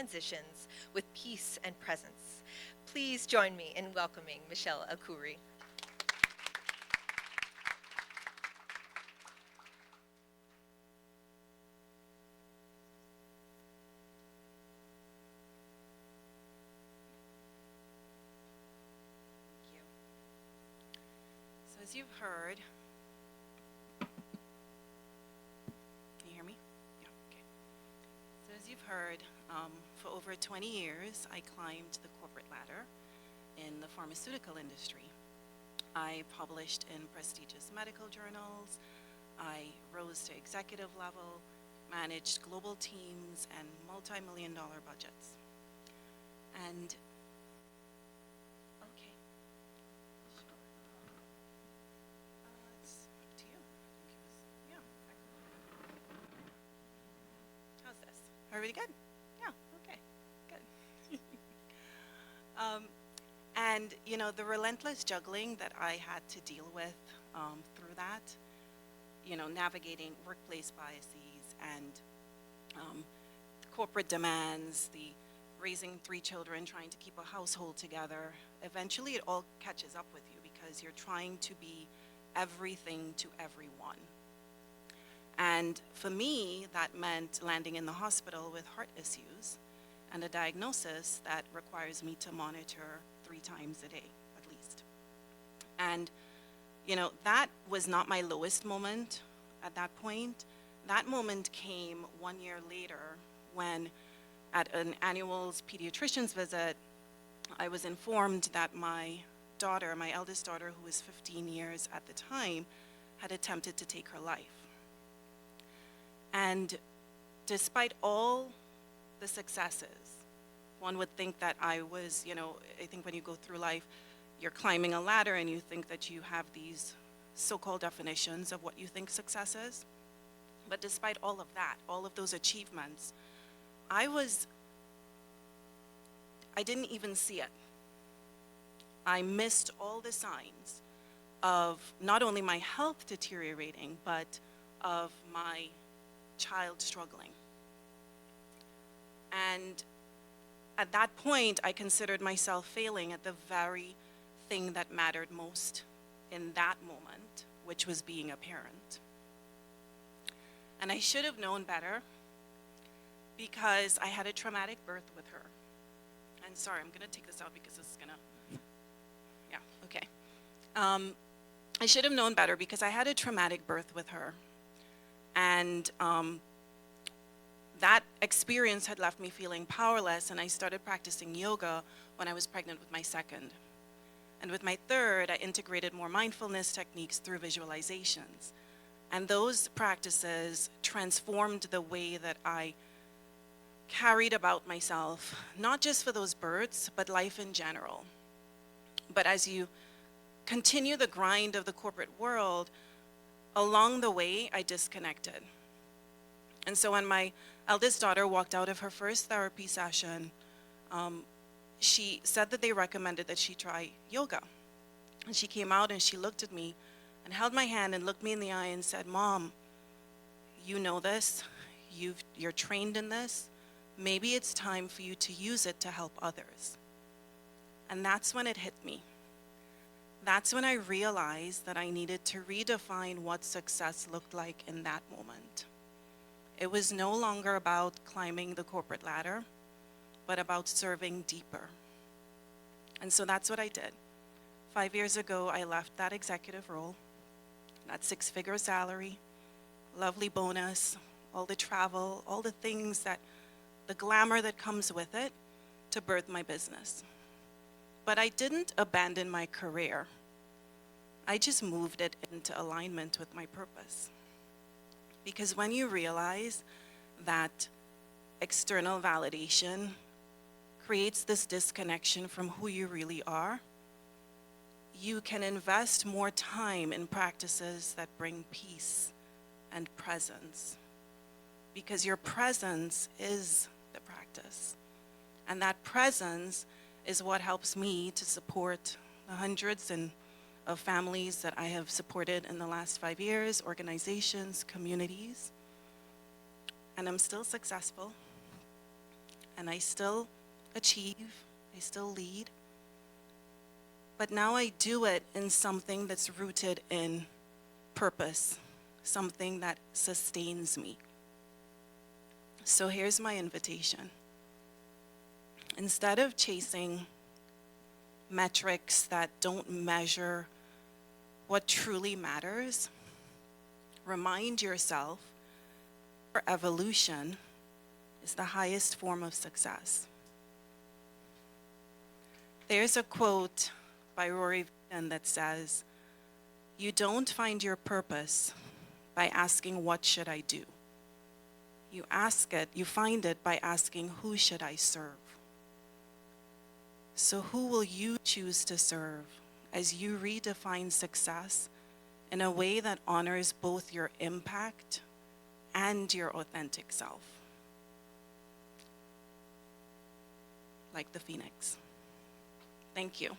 transitions with peace and presence. Please join me in welcoming Michelle Khoury. Thank you. So as you've heard, can you hear me? Yeah, okay. So as you've heard, for over 20 years, I climbed the corporate ladder in the pharmaceutical industry. I published in prestigious medical journals. I rose to executive level, managed global teams and multi-million-dollar budgets. And, okay, sure. It's up to you. I think it was, yeah. How's this? Everybody good? Yeah, okay, good. And, you know, the relentless juggling that I had to deal with through that, you know, navigating workplace biases and corporate demands, the raising 3 children, trying to keep a household together, eventually it all catches up with you because you're trying to be everything to everyone. And for me, that meant landing in the hospital with heart issues and a diagnosis that requires me to monitor 3 times a day, at least. And, you know, that was not my lowest moment at that point. That moment came 1 year later when, at an annual pediatrician's visit, I was informed that my daughter, my eldest daughter, who was 15 years at the time, had attempted to take her life. And despite all the successes, one would think that I was, you know, I think when you go through life, you're climbing a ladder and you think that you have these so-called definitions of what you think success is. But despite all of that, all of those achievements, I didn't even see it. I missed all the signs of not only my health deteriorating, but of my child struggling. And at that point, I considered myself failing at the very thing that mattered most in that moment, which was being a parent. And I should have known better because I had a traumatic birth with her. And sorry, I'm gonna take this out because this is gonna, yeah, okay. I should have known better because I had a traumatic birth with her. And that experience had left me feeling powerless, and I started practicing yoga when I was pregnant with my second. And with my third, I integrated more mindfulness techniques through visualizations. And those practices transformed the way that I carried about myself, not just for those births, but life in general. But as you continue the grind of the corporate world, along the way, I disconnected. And so when my eldest daughter walked out of her first therapy session, she said that they recommended that she try yoga. And she came out and she looked at me and held my hand and looked me in the eye and said, "Mom, you know this, you're trained in this, maybe it's time for you to use it to help others." And that's when it hit me. That's when I realized that I needed to redefine what success looked like in that moment. It was no longer about climbing the corporate ladder, but about serving deeper. And so that's what I did. 5 years ago, I left that executive role, that 6-figure salary, lovely bonus, all the travel, all the things that, the glamour that comes with it, to birth my business. But I didn't abandon my career. I just moved it into alignment with my purpose. Because when you realize that external validation creates this disconnection from who you really are, you can invest more time in practices that bring peace and presence. Because your presence is the practice. And that presence is what helps me to support the hundreds of families that I have supported in the last 5 years, organizations, communities. And I'm still successful. and I still achieve, I still lead. But now I do it in something that's rooted in purpose, something that sustains me. So here's my invitation. Instead of chasing metrics that don't measure what truly matters, remind yourself your evolution is the highest form of success. There's a quote by Rory that says, "You don't find your purpose by asking, what should I do? You find it by asking, who should I serve?" So who will you choose to serve as you redefine success in a way that honors both your impact and your authentic self? Like the phoenix. Thank you.